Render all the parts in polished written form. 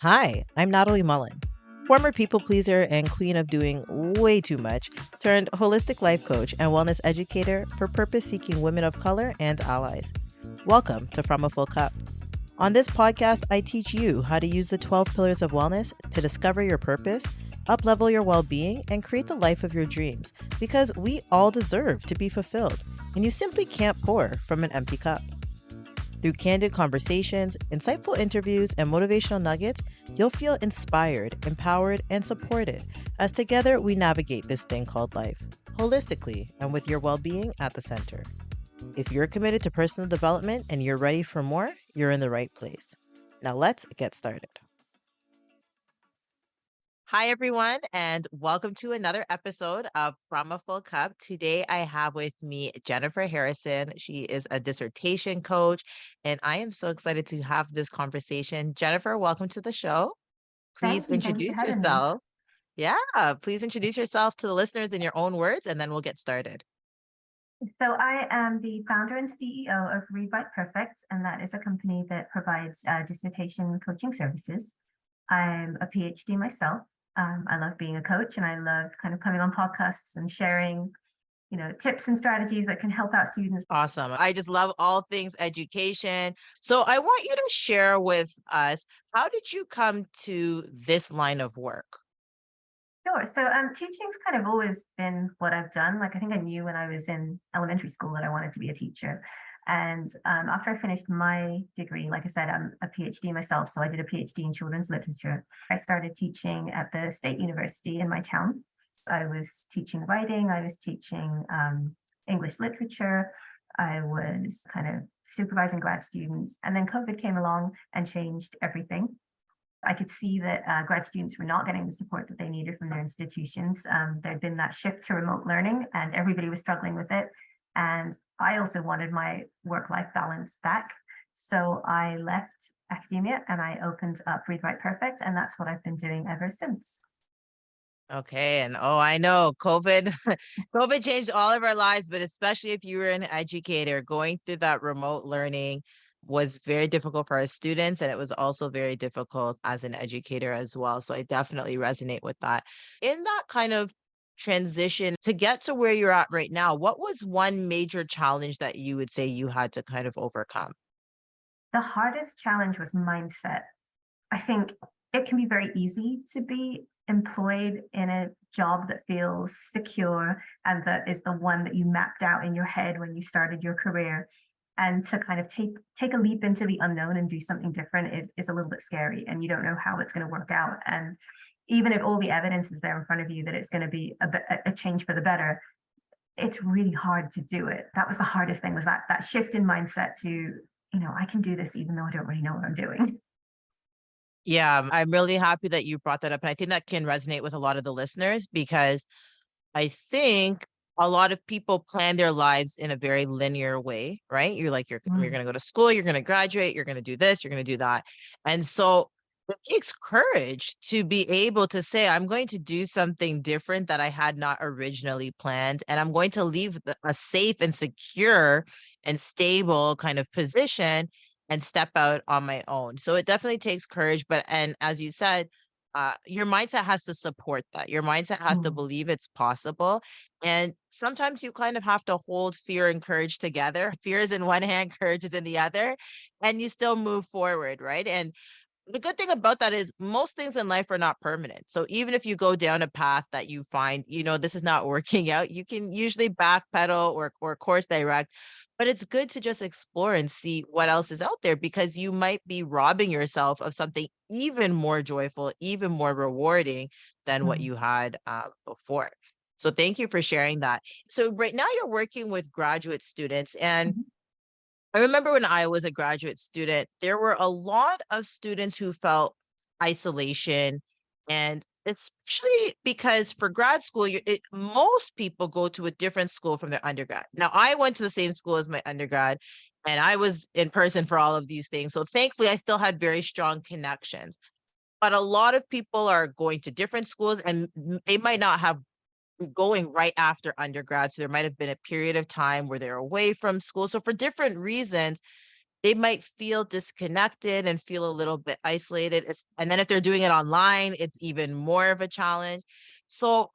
Hi, I'm Natalie Mullen, former people pleaser and queen of doing way too much, turned holistic life coach and wellness educator for purpose seeking women of color and allies. Welcome to From a Full Cup. On this podcast, I teach you how to use the 12 pillars of wellness to discover your purpose, uplevel your well being, and create the life of your dreams because we all deserve to be fulfilled, and you simply can't pour from an empty cup. Through candid conversations, insightful interviews, and motivational nuggets, you'll feel inspired, empowered, and supported as together we navigate this thing called life, holistically and with your well being at the center. If you're committed to personal development and you're ready for more, you're in the right place. Now let's get started. Hi, everyone, and welcome to another episode of From a Full Cup. Today, I have with me Jennifer Harrison. She is a dissertation coach, and I am so excited to have this conversation. Jennifer, welcome to the show. Please Thank you. Thank you for introduce having me. yourself. Yeah, please introduce yourself to the listeners in your own words, and then we'll get started. So I am the founder and CEO of Read Write Perfect, and that is a company that provides dissertation coaching services. I'm a PhD myself. I love being a coach, and I love kind of coming on podcasts and sharing, tips and strategies that can help out students. Awesome. I just love all things education. So I want you to share with us, how did you come to this line of work? Sure. So teaching's kind of always been what I've done. Like I think I knew when I was in elementary school that I wanted to be a teacher. And after I finished my degree, like I said, I'm a PhD myself. So I did a PhD in children's literature. I started teaching at the state university in my town. I was teaching writing, I was teaching English literature, I was kind of supervising grad students. And then COVID came along and changed everything. I could see that grad students were not getting the support that they needed from their institutions. There'd been that shift to remote learning, and everybody was struggling with it. And I also wanted my work-life balance back. So I left academia and I opened up Read Write Perfect, and that's what I've been doing ever since. Okay. And I know COVID, COVID changed all of our lives, but especially if you were an educator, going through that remote learning was very difficult for our students. And it was also very difficult as an educator as well. So I definitely resonate with that. In that kind of transition to get to where you're at right now, what was one major challenge that you would say you had to kind of overcome? The hardest challenge was mindset. I think it can be very easy to be employed in a job that feels secure and that is the one that you mapped out in your head when you started your career. And to kind of take a leap into the unknown and do something different is a little bit scary, and you don't know how it's going to work out. And even if all the evidence is there in front of you that it's going to be a change for the better, it's really hard to do it. That was the hardest thing, was that shift in mindset to, I can do this even though I don't really know what I'm doing. Yeah, I'm really happy that you brought that up. And I think that can resonate with a lot of the listeners because I think a lot of people plan their lives in a very linear way, right? You're Mm, going to go to school, you're going to graduate, you're going to do this, you're going to do that. And so it takes courage to be able to say, I'm going to do something different that I had not originally planned. And I'm going to leave a safe and secure and stable kind of position and step out on my own. So it definitely takes courage. And as you said, your mindset has to support that. Your mindset has to mm, believe it's possible. And sometimes you kind of have to hold fear and courage together. Fear is in one hand, courage is in the other, and you still move forward, right? And the good thing about that is most things in life are not permanent. So even if you go down a path that you find, this is not working out, you can usually backpedal or course direct. But it's good to just explore and see what else is out there because you might be robbing yourself of something even more joyful, even more rewarding than what mm. you had before. So thank you for sharing that. So right now you're working with graduate students, and Mhm. I remember when I was a graduate student, there were a lot of students who felt isolation, and especially because for grad school, most people go to a different school from their undergrad. Now, I went to the same school as my undergrad, and I was in person for all of these things. So thankfully, I still had very strong connections. But a lot of people are going to different schools, and they might not have going right after undergrad. So there might have been a period of time where they're away from school. So for different reasons, they might feel disconnected and feel a little bit isolated. And then if they're doing it online, it's even more of a challenge. So,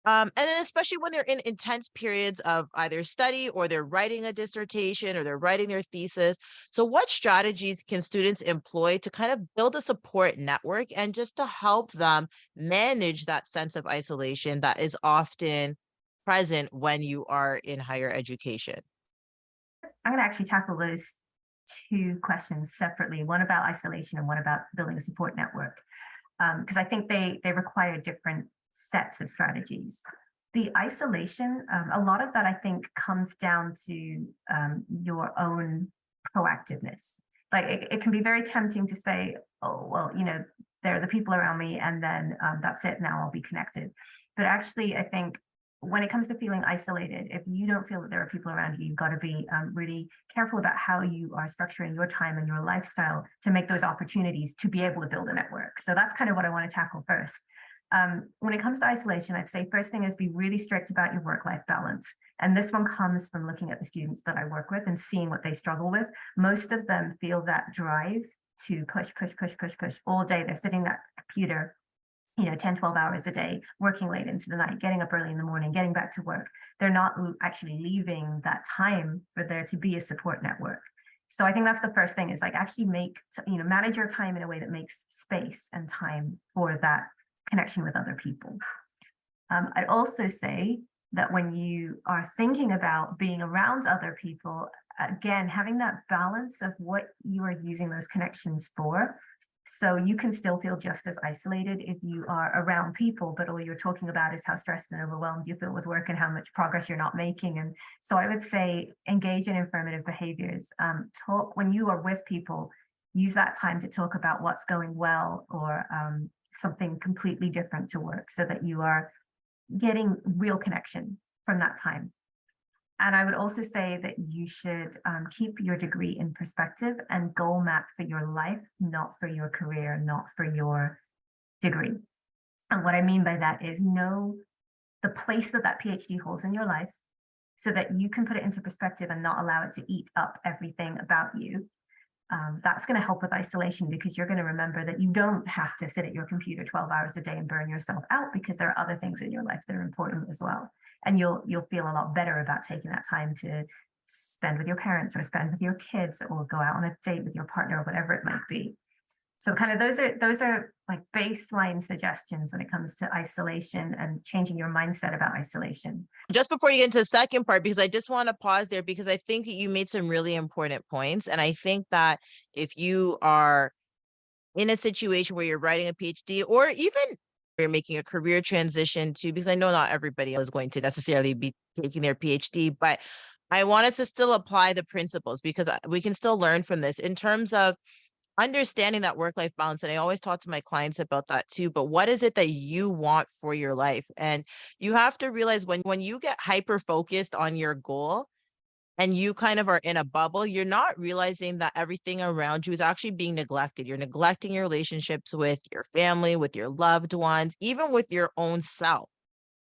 and then especially when they're in intense periods of either study or they're writing a dissertation or they're writing their thesis. So, what strategies can students employ to kind of build a support network and just to help them manage that sense of isolation that is often present when you are in higher education? I'm going to actually tackle those two questions separately, one about isolation and one about building a support network, because I think they require different sets of strategies. The isolation, a lot of that I think comes down to your own proactiveness. Like it can be very tempting to say, oh, well, there are the people around me, and then that's it. Now I'll be connected. But actually, I think when it comes to feeling isolated, if you don't feel that there are people around you, you've got to be really careful about how you are structuring your time and your lifestyle to make those opportunities to be able to build a network. So that's kind of what I want to tackle first. When it comes to isolation, I'd say first thing is be really strict about your work-life balance. And this one comes from looking at the students that I work with and seeing what they struggle with. Most of them feel that drive to push all day. They're sitting at a computer 10, 12 hours a day, working late into the night, getting up early in the morning, getting back to work. They're not actually leaving that time for there to be a support network. So I think that's the first thing is like actually manage your time in a way that makes space and time for that connection with other people. I'd also say that when you are thinking about being around other people, again, having that balance of what you are using those connections for. So you can still feel just as isolated if you are around people, but all you're talking about is how stressed and overwhelmed you feel with work and how much progress you're not making. And so I would say engage in affirmative behaviors. Talk when you are with people, use that time to talk about what's going well or something completely different to work so that you are getting real connection from that time. And I would also say that you should keep your degree in perspective and goal map for your life, not for your career, not for your degree. And what I mean by that is know the place that that PhD holds in your life so that you can put it into perspective and not allow it to eat up everything about you. That's going to help with isolation because you're going to remember that you don't have to sit at your computer 12 hours a day and burn yourself out because there are other things in your life that are important as well. And you'll feel a lot better about taking that time to spend with your parents or spend with your kids or go out on a date with your partner or whatever it might be. So kind of those are like baseline suggestions when it comes to isolation and changing your mindset about isolation. Just before you get into the second part, because I just want to pause there because I think that you made some really important points. And I think that if you are in a situation where you're writing a PhD or even you're making a career transition to, because I know not everybody is going to necessarily be taking their PhD, but I wanted to still apply the principles because we can still learn from this in terms of understanding that work-life balance. And I always talk to my clients about that too. But what is it that you want for your life? And you have to realize when you get hyper focused on your goal, and you kind of are in a bubble, you're not realizing that everything around you is actually being neglected. You're neglecting your relationships with your family, with your loved ones, even with your own self,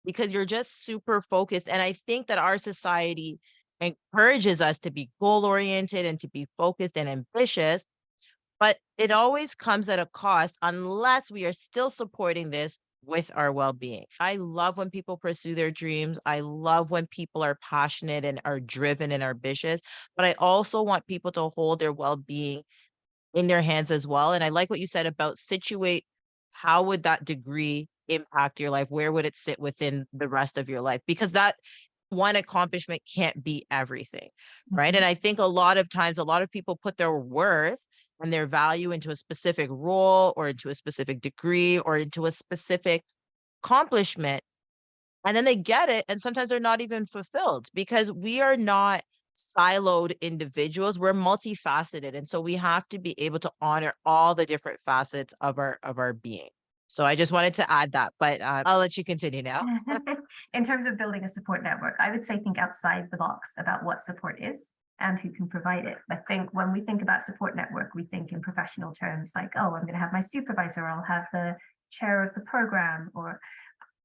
because you're just super focused. And I think that our society encourages us to be goal oriented and to be focused and ambitious, but it always comes at a cost unless we are still supporting this with our well-being. I love when people pursue their dreams. I love when people are passionate and are driven and ambitious, but I also want people to hold their well-being in their hands as well. And I like what you said about situate how would that degree impact your life? Where would it sit within the rest of your life? Because that one accomplishment can't be everything, right? Mhm. And I think a lot of times, a lot of people put their worth and their value into a specific role or into a specific degree or into a specific accomplishment. And then they get it. And sometimes they're not even fulfilled because we are not siloed individuals. We're multifaceted. And so we have to be able to honor all the different facets of our being. So I just wanted to add that, but I'll let you continue now. In terms of building a support network, I would say think outside the box about what support is and who can provide it. I think when we think about support network, we think in professional terms like, oh, I'm going to have my supervisor, I'll have the chair of the program, or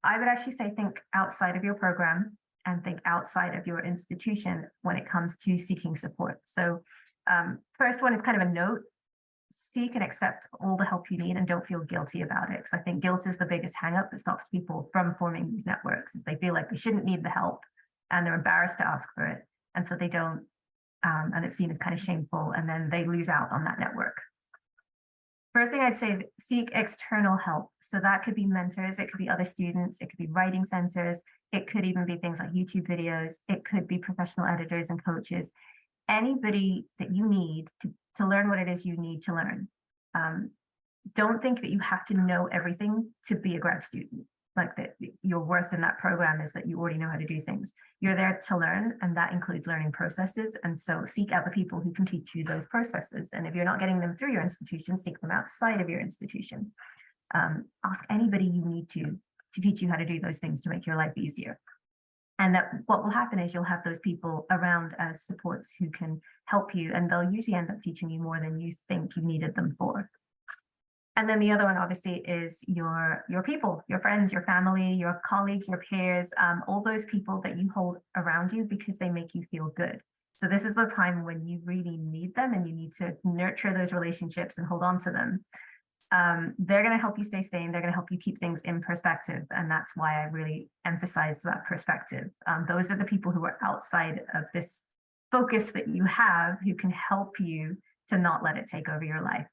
I would actually say think outside of your program and think outside of your institution when it comes to seeking support. So first one is kind of a note: seek and accept all the help you need and don't feel guilty about it. Because I think guilt is the biggest hang up that stops people from forming these networks, is they feel like they shouldn't need the help and they're embarrassed to ask for it. And so they don't, and it's seen as kind of shameful, and then they lose out on that network. First thing I'd say is seek external help. So that could be mentors, it could be other students, it could be writing centers, it could even be things like YouTube videos, it could be professional editors and coaches, anybody that you need to learn what it is you need to learn. Don't think that you have to know everything to be a grad student. Like that, your worth in that program is that you already know how to do things. You're there to learn, and that includes learning processes. And so seek out the people who can teach you those processes. And if you're not getting them through your institution, seek them outside of your institution. Ask anybody you need to teach you how to do those things to make your life easier. And that what will happen is you'll have those people around as supports who can help you, and they'll usually end up teaching you more than you think you needed them for. And then the other one obviously is your people, your friends, your family, your colleagues, your peers, all those people that you hold around you because they make you feel good. So this is the time when you really need them and you need to nurture those relationships and hold on to them. They're going to help you stay sane. They're going to help you keep things in perspective. And that's why I really emphasize that perspective. Those are the people who are outside of this focus that you have, who can help you to not let it take over your life.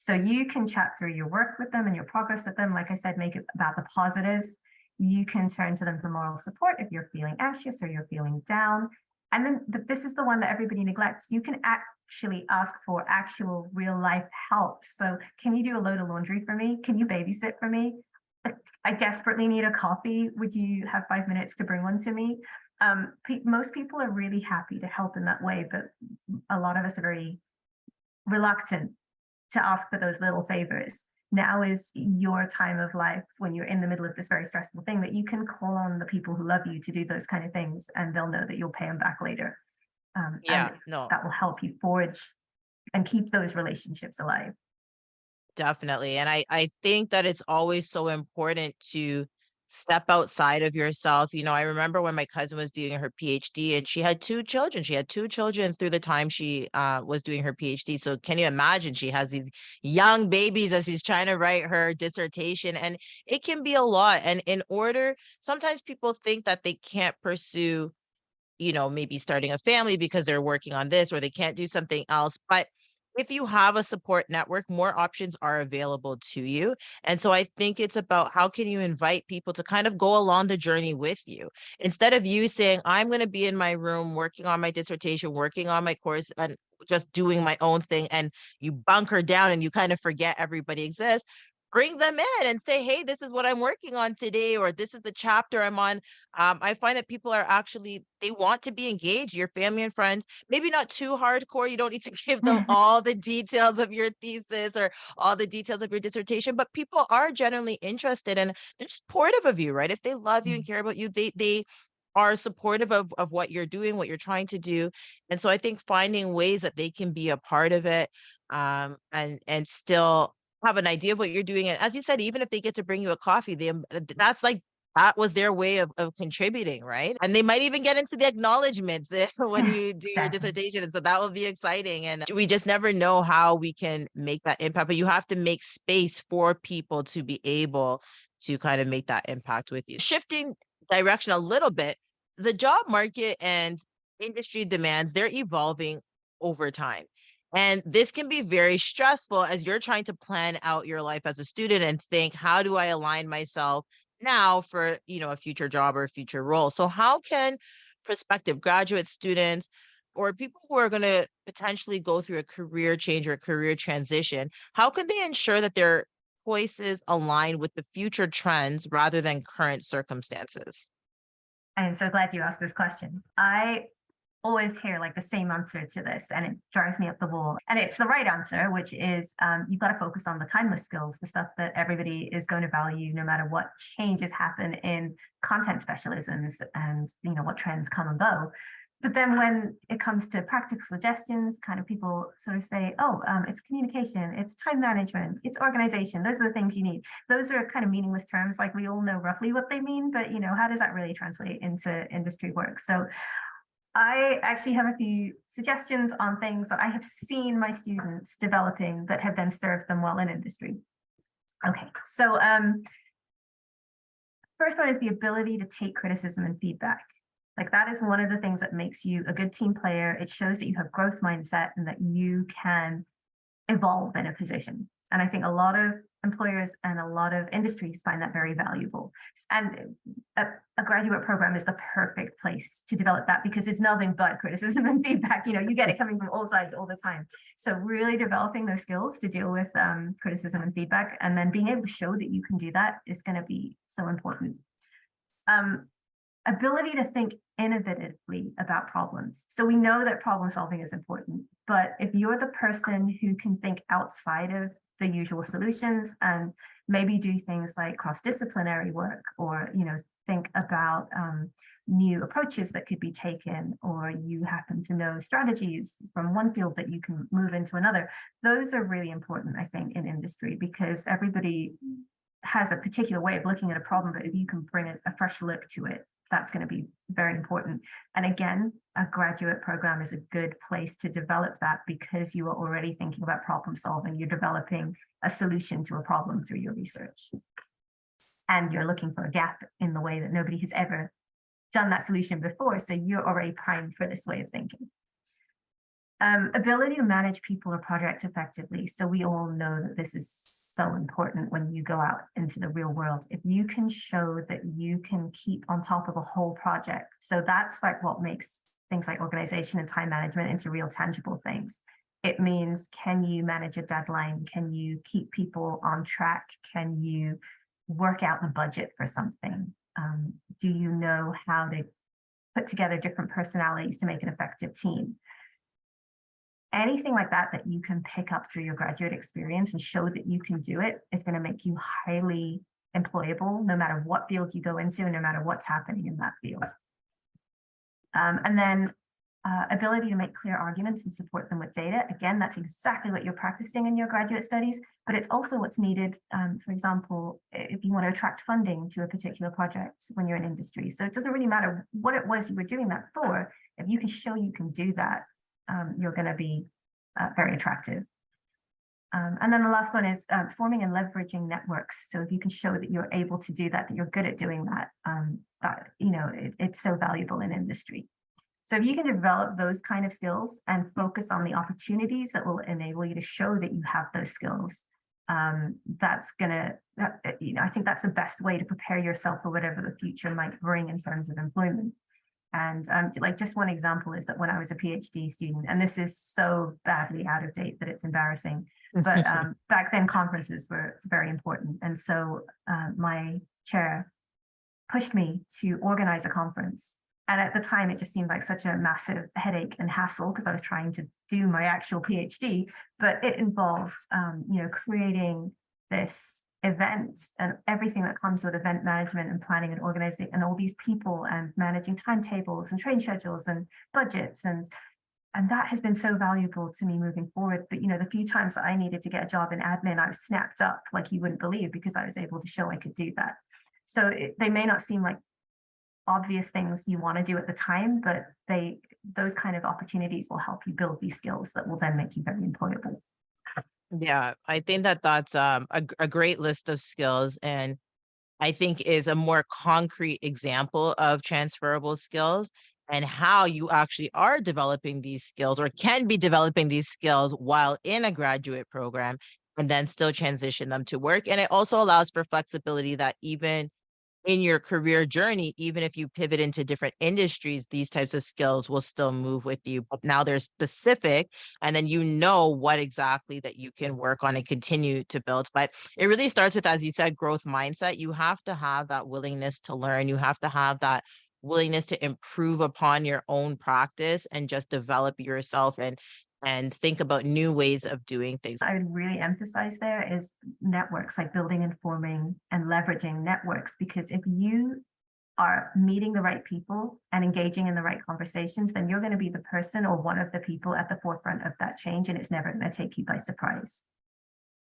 So you can chat through your work with them and your progress with them. Like I said, make it about the positives. You can turn to them for moral support if you're feeling anxious or you're feeling down. And then this is the one that everybody neglects. You can actually ask for actual real life help. So can you do a load of laundry for me? Can you babysit for me? I desperately need a coffee. Would you have 5 minutes to bring one to me? Most people are really happy to help in that way, but a lot of us are very reluctant to ask for those little favors. Now is your time of life when you're in the middle of this very stressful thing that you can call on the people who love you to do those kind of things, and they'll know that you'll pay them back later. And Yeah, no, that will help you forge and keep those relationships alive. definitely. And I think that it's always so important to step outside of yourself. I remember when my cousin was doing her PhD and she had two children. She had two children through the time she was doing her PhD. So can you imagine, she has these young babies as she's trying to write her dissertation, and it can be a lot. And in order, sometimes people think that they can't pursue, maybe starting a family because they're working on this, or they can't do something else. But if you have a support network, more options are available to you. And so I think it's about how can you invite people to kind of go along the journey with you. Instead of you saying, I'm going to be in my room working on my dissertation, working on my course, and just doing my own thing, and you bunker down and you kind of forget everybody exists. Bring them in and say, hey, this is what I'm working on today, or this is the chapter I'm on. I find that people are actually, they want to be engaged, your family and friends, maybe not too hardcore. You don't need to give them all the details of your thesis or all the details of your dissertation, but people are generally interested and they're supportive of you, right? If they love you and care about you, they are supportive of what you're doing, what you're trying to do. And so I think finding ways that they can be a part of it, and still have an idea of what you're doing. And as you said, even if they get to bring you a coffee, that's like, that was their way of contributing, right? And they might even get into the acknowledgments when you do your Exactly. dissertation. And so that will be exciting. And we just never know how we can make that impact, but you have to make space for people to be able to kind of make that impact with you. Shifting direction a little bit, the job market and industry demands, they're evolving over time. And this can be very stressful as you're trying to plan out your life as a student and think, how do I align myself now for, a future job or a future role? So how can prospective graduate students or people who are going to potentially go through a career change or a career transition, how can they ensure that their choices align with the future trends rather than current circumstances? I am so glad you asked this question. I always hear like the same answer to this, and it drives me up the wall. And it's the right answer, which is you've got to focus on the timeless skills, the stuff that everybody is going to value no matter what changes happen in content specialisms and what trends come and go. But then when it comes to practical suggestions, kind of people sort of say, oh, it's communication, it's time management, it's organization. Those are the things you need. Those are kind of meaningless terms. Like we all know roughly what they mean, but how does that really translate into industry work? So I actually have a few suggestions on things that I have seen my students developing that have then served them well in industry. Okay, so first one is the ability to take criticism and feedback. Like that is one of the things that makes you a good team player. It shows that you have growth mindset and that you can evolve in a position. And I think a lot of employers and a lot of industries find that very valuable. And a graduate program is the perfect place to develop that because it's nothing but criticism and feedback. You get it coming from all sides all the time. So really developing those skills to deal with criticism and feedback, and then being able to show that you can do that is going to be so important. Ability to think innovatively about problems. So we know that problem solving is important, but if you're the person who can think outside of the usual solutions and maybe do things like cross-disciplinary work, or think about new approaches that could be taken, or you happen to know strategies from one field that you can move into another, those are really important, I think, in industry, because everybody has a particular way of looking at a problem, but if you can bring a fresh look to it, that's going to be very important. And again, a graduate program is a good place to develop that because you are already thinking about problem solving. You're developing a solution to a problem through your research. And you're looking for a gap in the way that nobody has ever done that solution before. So you're already primed for this way of thinking. Ability to manage people or projects effectively. So we all know that this is so important when you go out into the real world. If you can show that you can keep on top of a whole project, so that's like what makes things like organization and time management into real tangible things. It means, can you manage a deadline? Can you keep people on track? Can you work out the budget for something? Do you know how to put together different personalities to make an effective team? Anything like that that you can pick up through your graduate experience and show that you can do it is going to make you highly employable, no matter what field you go into and no matter what's happening in that field. And then ability to make clear arguments and support them with data. Again, that's exactly what you're practicing in your graduate studies, but it's also what's needed, for example, if you want to attract funding to a particular project when you're in industry. So it doesn't really matter what it was you were doing that for. If you can show you can do that, you're going to be very attractive. And then the last one is forming and leveraging networks. So if you can show that you're able to do that, that you're good at doing that, it's so valuable in industry. So if you can develop those kind of skills and focus on the opportunities that will enable you to show that you have those skills, that's gonna, I think that's the best way to prepare yourself for whatever the future might bring in terms of employment. And like just one example is that when I was a PhD student, and this is so badly out of date that it's embarrassing, but back then conferences were very important. And so my chair pushed me to organize a conference. And at the time, it just seemed like such a massive headache and hassle because I was trying to do my actual PhD, but it involved, creating this event and everything that comes with event management and planning and organizing and all these people and managing timetables and train schedules and budgets. And that has been so valuable to me moving forward. But, the few times that I needed to get a job in admin, I was snapped up like you wouldn't believe because I was able to show I could do that. So they may not seem like obvious things you want to do at the time, but those kind of opportunities will help you build these skills that will then make you very employable. Yeah, I think that that's a great list of skills, and I think is a more concrete example of transferable skills and how you actually are developing these skills or can be developing these skills while in a graduate program and then still transition them to work. And it also allows for flexibility that even in your career journey, even if you pivot into different industries, these types of skills will still move with you. But now they're specific, and then you know what exactly that you can work on and continue to build. But it really starts with, as you said, growth mindset. You have to have that willingness to learn. You have to have that willingness to improve upon your own practice and just develop yourself and think about new ways of doing things. I would really emphasize there is networks, like building and forming and leveraging networks, because if you are meeting the right people and engaging in the right conversations, then you're going to be the person or one of the people at the forefront of that change, and it's never going to take you by surprise.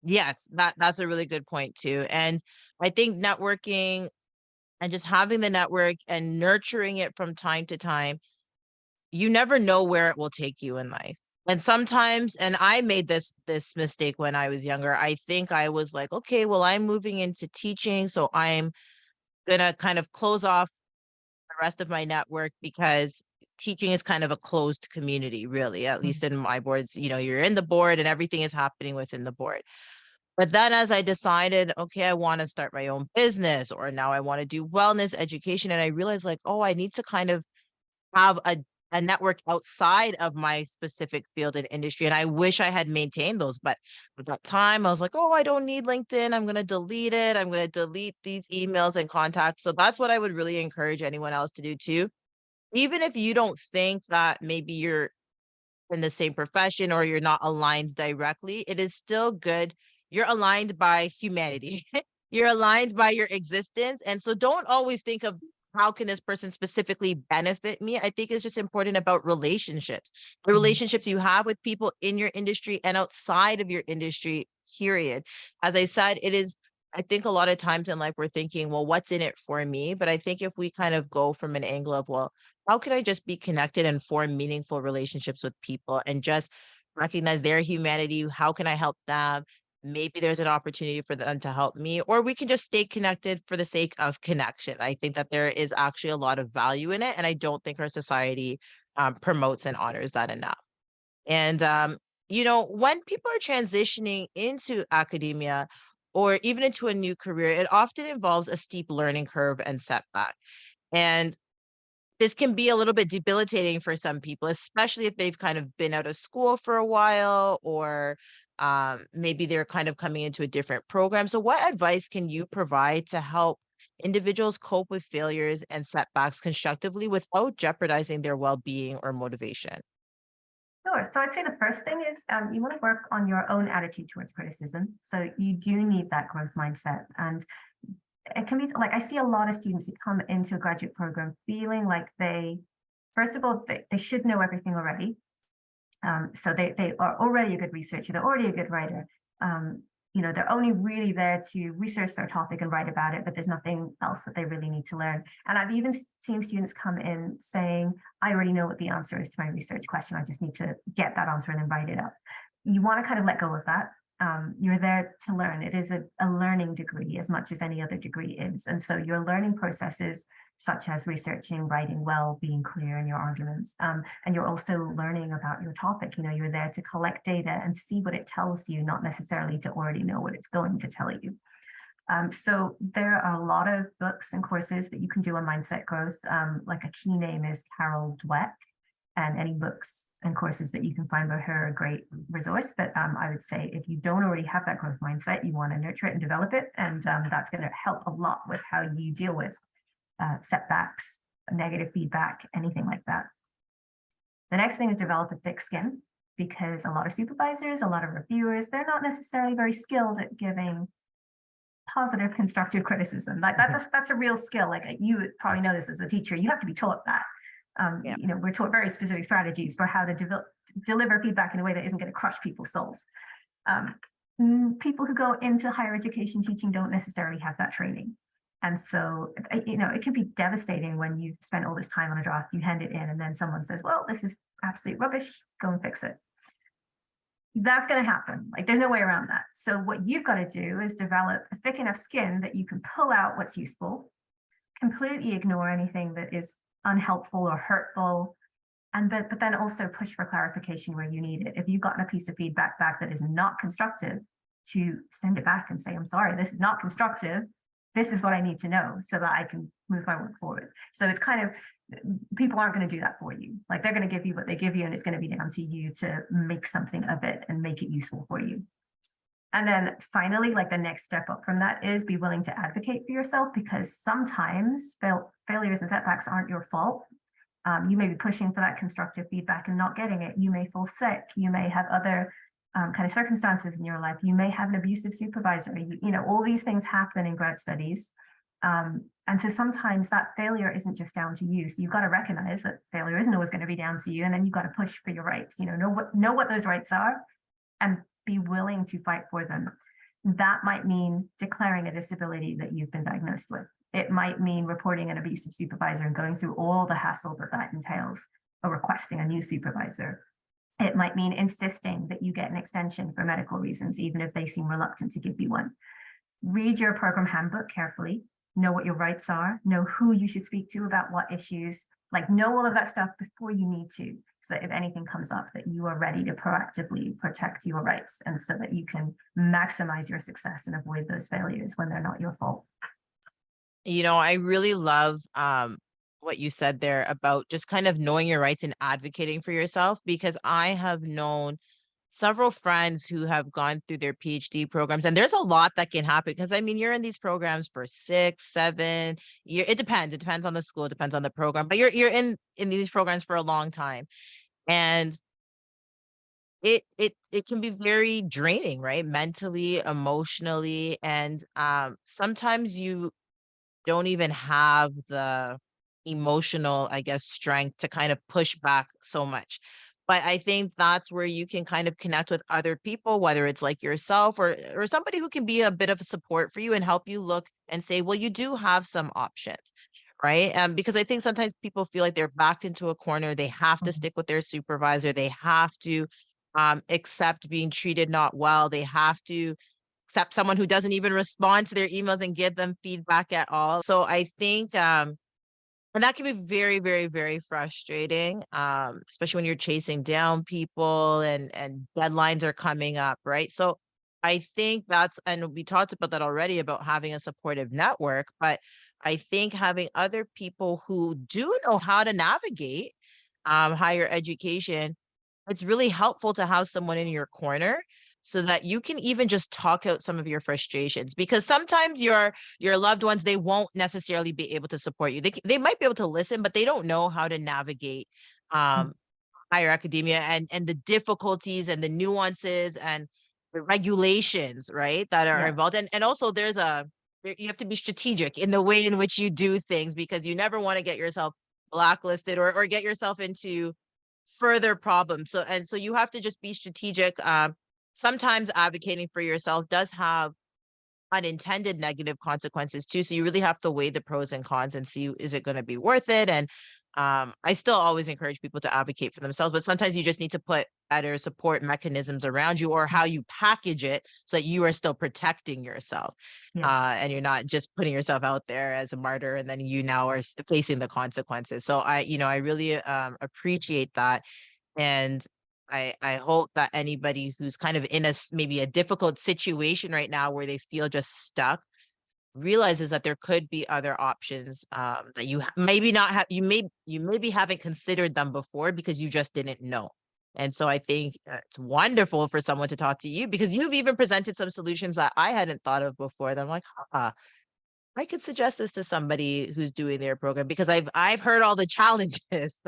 Yes, that's a really good point too. And I think networking and just having the network and nurturing it from time to time, you never know where it will take you in life. And sometimes, and I made this mistake when I was younger. I think I was like, okay, well, I'm moving into teaching, so I'm gonna kind of close off the rest of my network because teaching is kind of a closed community, really, at Mm. least in my boards. You're in the board and everything is happening within the board. But then as I decided, okay, I want to start my own business, or now I want to do wellness education, and I realized like, oh, I need to kind of have a network outside of my specific field and industry. And I wish I had maintained those. But at that time, I was like, oh, I don't need LinkedIn. I'm going to delete it. I'm going to delete these emails and contacts. So that's what I would really encourage anyone else to do too. Even if you don't think that maybe you're in the same profession or you're not aligned directly, it is still good. You're aligned by humanity. You're aligned by your existence. And so don't always think of how can this person specifically benefit me? I think it's just important about relationships, the Mhm. relationships you have with people in your industry and outside of your industry, period. As I said, it is, I think a lot of times in life we're thinking, well, what's in it for me? But I think if we kind of go from an angle of, well, how can I just be connected and form meaningful relationships with people and just recognize their humanity? How can I help them? Maybe there's an opportunity for them to help me, or we can just stay connected for the sake of connection. I think that there is actually a lot of value in it. And I don't think our society promotes and honors that enough. And, when people are transitioning into academia or even into a new career, it often involves a steep learning curve and setback. And this can be a little bit debilitating for some people, especially if they've kind of been out of school for a while or maybe they're kind of coming into a different program. So, what advice can you provide to help individuals cope with failures and setbacks constructively without jeopardizing their well being or motivation? Sure. So I'd say the first thing is you want to work on your own attitude towards criticism. So you do need that growth mindset. And it can be like I see a lot of students who come into a graduate program feeling like first of all, they should know everything already. So they are already a good researcher, they're already a good writer. Um, they're only really there to research their topic and write about it, but there's nothing else that they really need to learn. And I've even seen students come in saying, I already know what the answer is to my research question. I just need to get that answer and then write it up. You want to kind of let go of that. You're there to learn. It is a learning degree as much as any other degree is. And so your learning processes such as researching, writing well, being clear in your arguments. And you're also learning about your topic. You're there to collect data and see what it tells you, not necessarily to already know what it's going to tell you. So there are a lot of books and courses that you can do on mindset growth. Like a key name is Carol Dweck, and any books and courses that you can find by her are a great resource. But I would say if you don't already have that growth mindset, you want to nurture it and develop it. And that's going to help a lot with how you deal with setbacks, negative feedback, anything like that. The next thing is develop a thick skin, because a lot of supervisors, a lot of reviewers, they're not necessarily very skilled at giving positive constructive criticism. Like that's a real skill. Like you would probably know this as a teacher, you have to be taught that. Yeah. We're taught very specific strategies for how to deliver feedback in a way that isn't going to crush people's souls. People who go into higher education teaching don't necessarily have that training. And so, it can be devastating when you've spent all this time on a draft, you hand it in, and then someone says, well, this is absolute rubbish, go and fix it. That's going to happen. Like, there's no way around that. So what you've got to do is develop a thick enough skin that you can pull out what's useful, completely ignore anything that is unhelpful or hurtful, and but then also push for clarification where you need it. If you've gotten a piece of feedback back that is not constructive, to send it back and say, I'm sorry, this is not constructive. This is what I need to know so that I can move my work forward. So it's kind of, people aren't going to do that for you. Like, they're going to give you what they give you, and it's going to be down to you to make something of it and make it useful for you. And then finally, like, the next step up from that is be willing to advocate for yourself, because sometimes failures and setbacks aren't your fault. You may be pushing for that constructive feedback and not getting it. You may fall sick. You may have other kind of circumstances in your life. You may have an abusive supervisor. All these things happen in grad studies. And so sometimes that failure isn't just down to you. So you've got to recognize that failure isn't always going to be down to you. And then you've got to push for your rights, know what those rights are and be willing to fight for them. That might mean declaring a disability that you've been diagnosed with. It might mean reporting an abusive supervisor and going through all the hassle that that entails, or requesting a new supervisor. It might mean insisting that you get an extension for medical reasons, even if they seem reluctant to give you one. Read your program handbook carefully, know what your rights are, know who you should speak to about what issues, like know all of that stuff before you need to, so that if anything comes up, that you are ready to proactively protect your rights and so that you can maximize your success and avoid those failures when they're not your fault. I really love what you said there about just kind of knowing your rights and advocating for yourself, because I have known several friends who have gone through their PhD programs, and there's a lot that can happen because I mean you're in these programs for 6, 7 years. It depends. It depends on the school, it depends on the program, but you're in these programs for a long time. And it can be very draining, right? Mentally, emotionally, and sometimes you don't even have the emotional, I guess, strength to kind of push back so much. But I think that's where you can kind of connect with other people, whether it's like yourself or somebody who can be a bit of a support for you and help you look and say, well, you do have some options, right? Because I think sometimes people feel like they're backed into a corner. They have to Mhm. stick with their supervisor. They have to accept being treated not well. They have to accept someone who doesn't even respond to their emails and give them feedback at all. So I think and that can be very, very, very frustrating, especially when you're chasing down people and deadlines are coming up, right? So I think that's, and we talked about that already about having a supportive network, but I think having other people who do know how to navigate higher education, it's really helpful to have someone in your corner so that you can even just talk out some of your frustrations, because sometimes your loved ones, they won't necessarily be able to support you. They might be able to listen, but they don't know how to navigate Mm. um higher academia and the difficulties and the nuances and the regulations, right, that are Yeah. involved. And also you have to be strategic in the way in which you do things, because you never want to get yourself blacklisted or get yourself into further problems. So you have to just be strategic. Sometimes advocating for yourself does have unintended negative consequences too. So you really have to weigh the pros and cons and see, is it going to be worth it? And I still always encourage people to advocate for themselves, but sometimes you just need to put better support mechanisms around you, or how you package it so that you are still protecting yourself. Yes. And you're not just putting yourself out there as a martyr and then you now are facing the consequences. So I really appreciate that. And I hope that anybody who's kind of in maybe a difficult situation right now where they feel just stuck realizes that there could be other options, that maybe not have you maybe haven't considered them before because you just didn't know. And so I think it's wonderful for someone to talk to you, because you've even presented some solutions that I hadn't thought of before. That I'm like, I could suggest this to somebody who's doing their program, because I've heard all the challenges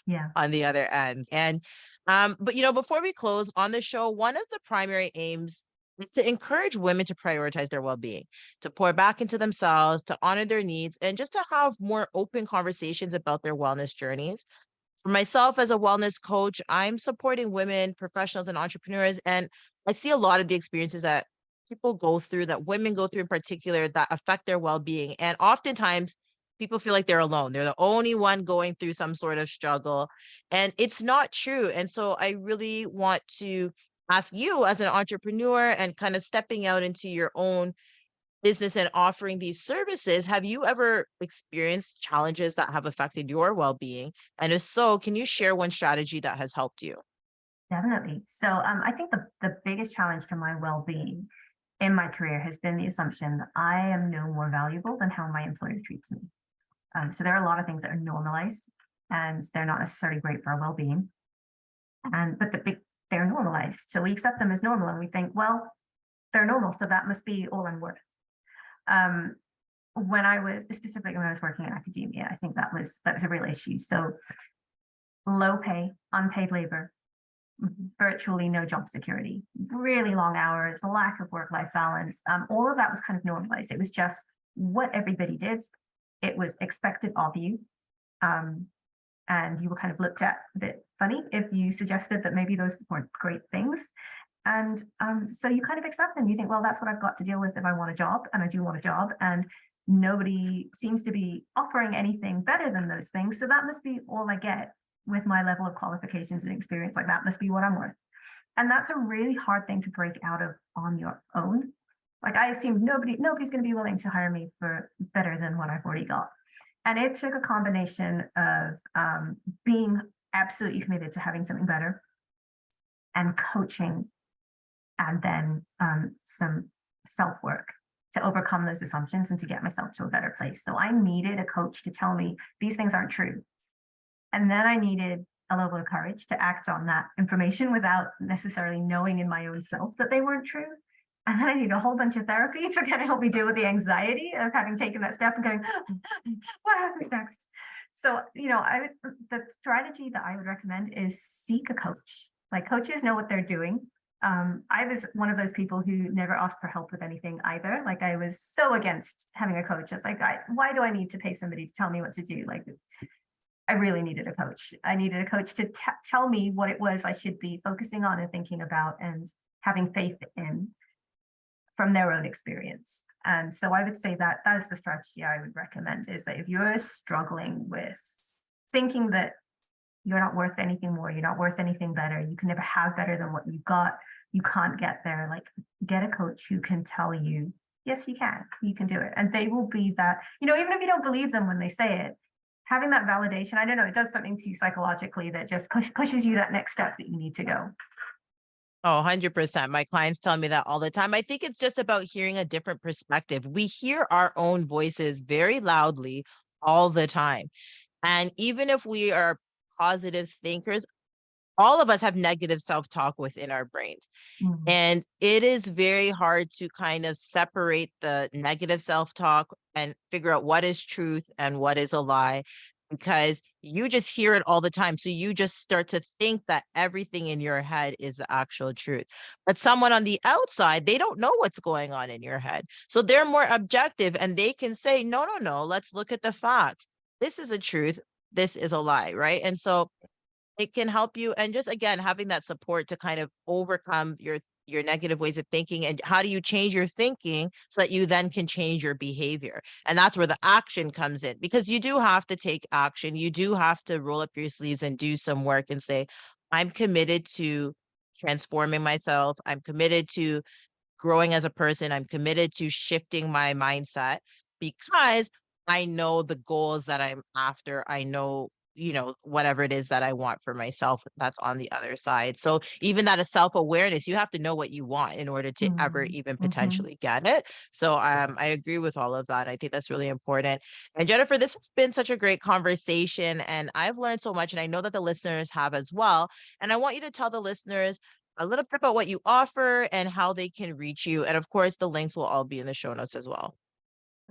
Yeah. on the other end. And but before we close on the show, one of the primary aims is to encourage women to prioritize their well-being, to pour back into themselves, to honor their needs, and just to have more open conversations about their wellness journeys. For myself as a wellness coach, I'm supporting women, professionals, and entrepreneurs. And I see a lot of the experiences that people go through, that women go through in particular, that affect their well being. And oftentimes, people feel like they're alone. They're the only one going through some sort of struggle. And it's not true. And so I really want to ask you, as an entrepreneur and kind of stepping out into your own business and offering these services, have you ever experienced challenges that have affected your well-being? And if so, can you share one strategy that has helped you? Definitely. So I think the biggest challenge to my well-being in my career has been the assumption that I am no more valuable than how my employer treats me. So there are a lot of things that are normalized and they're not necessarily great for our well-being. And but they're normalized. So we accept them as normal and we think, well, they're normal, so that must be all I'm worth. Um, when I was specifically when I was working in academia, I think that was a real issue. So low pay, unpaid labor, virtually no job security, really long hours, lack of work-life balance. All of that was kind of normalized. It was just what everybody did. It was expected of you. Um, and you were kind of looked at a bit funny if you suggested that maybe those weren't great things. And so you kind of accept them. You think, well, that's what I've got to deal with if I want a job, and I do want a job. And nobody seems to be offering anything better than those things. So that must be all I get with my level of qualifications and experience. Like that must be what I'm worth. And that's a really hard thing to break out of on your own. Like I assumed nobody's going to be willing to hire me for better than what I've already got. And it took a combination of being absolutely committed to having something better and coaching, and then some self work to overcome those assumptions and to get myself to a better place. So I needed a coach to tell me these things aren't true. And then I needed a level of courage to act on that information without necessarily knowing in my own self that they weren't true. And then I need a whole bunch of therapy to kind of help me deal with the anxiety of having taken that step and going, what happens next? So, the strategy that I would recommend is seek a coach. Like coaches know what they're doing. I was one of those people who never asked for help with anything either. Like I was so against having a coach. It's like, why do I need to pay somebody to tell me what to do? Like I really needed a coach. I needed a coach to tell me what it was I should be focusing on and thinking about and having faith in from their own experience. And so I would say that that is the strategy I would recommend, is that if you're struggling with thinking that you're not worth anything more, you're not worth anything better, you can never have better than what you got, you can't get there, like get a coach who can tell you, yes, you can do it. And they will be that, even if you don't believe them when they say it, having that validation, I don't know, it does something to you psychologically that just pushes you that next step that you need to go. Oh, 100%. My clients tell me that all the time. I think it's just about hearing a different perspective. We hear our own voices very loudly all the time. And even if we are positive thinkers, all of us have negative self-talk within our brains. Mm. And it is very hard to kind of separate the negative self-talk and figure out what is truth and what is a lie, because you just hear it all the time. So you just start to think that everything in your head is the actual truth. But someone on the outside, they don't know what's going on in your head. So they're more objective and they can say, no, no, no, let's look at the facts. This is a truth. This is a lie, right? And so it can help you, and just again having that support to kind of overcome your negative ways of thinking, and how do you change your thinking so that you then can change your behavior. And that's where the action comes in, because you do have to take action. You do have to roll up your sleeves and do some work and say, I'm committed to transforming myself. I'm committed to growing as a person. I'm committed to shifting my mindset because I know the goals that I'm after. I know, whatever it is that I want for myself that's on the other side. So even that is self-awareness, you have to know what you want in order to ever Mm. even Mhm. potentially get it. So I agree with all of that. I think that's really important. And Jennifer, this has been such a great conversation and I've learned so much, and I know that the listeners have as well. And I want you to tell the listeners a little bit about what you offer and how they can reach you. And of course, the links will all be in the show notes as well.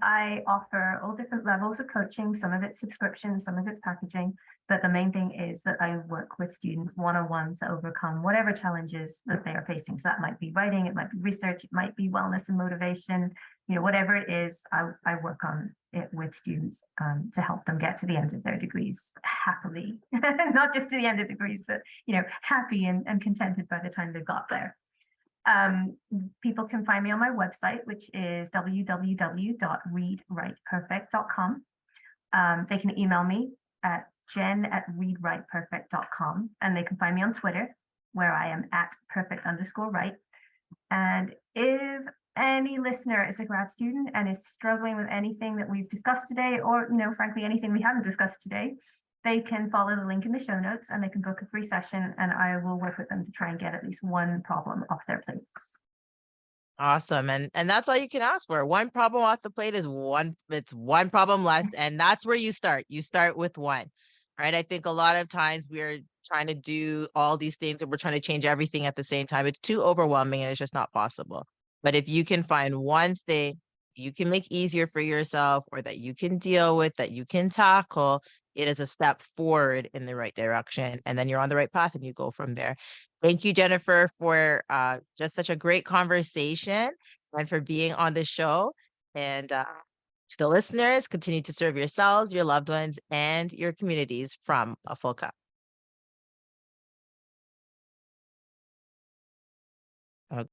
I offer all different levels of coaching. Some of it's subscription, some of it's packaging. But the main thing is that I work with students one on one to overcome whatever challenges that they are facing. So that might be writing, it might be research, it might be wellness and motivation. Whatever it is, I work on it with students to help them get to the end of their degrees happily, not just to the end of degrees, but happy and contented by the time they've got there. People can find me on my website, which is www.readwriteperfect.com. They can email me at jen@readwriteperfect.com, and they can find me on Twitter, where I am at perfect_right. And if any listener is a grad student and is struggling with anything that we've discussed today, or frankly, anything we haven't discussed today, they can follow the link in the show notes and they can book a free session, and I will work with them to try and get at least one problem off their plates. Awesome. And that's all you can ask for. One problem off the plate is it's one problem less. And that's where you start. You start with one. Right. I think a lot of times we're trying to do all these things and we're trying to change everything at the same time. It's too overwhelming and it's just not possible. But if you can find one thing you can make easier for yourself, or that you can deal with, that you can tackle, it is a step forward in the right direction. And then you're on the right path and you go from there. Thank you, Jennifer, for just such a great conversation and for being on the show. And To the listeners, continue to serve yourselves, your loved ones, and your communities from a full cup.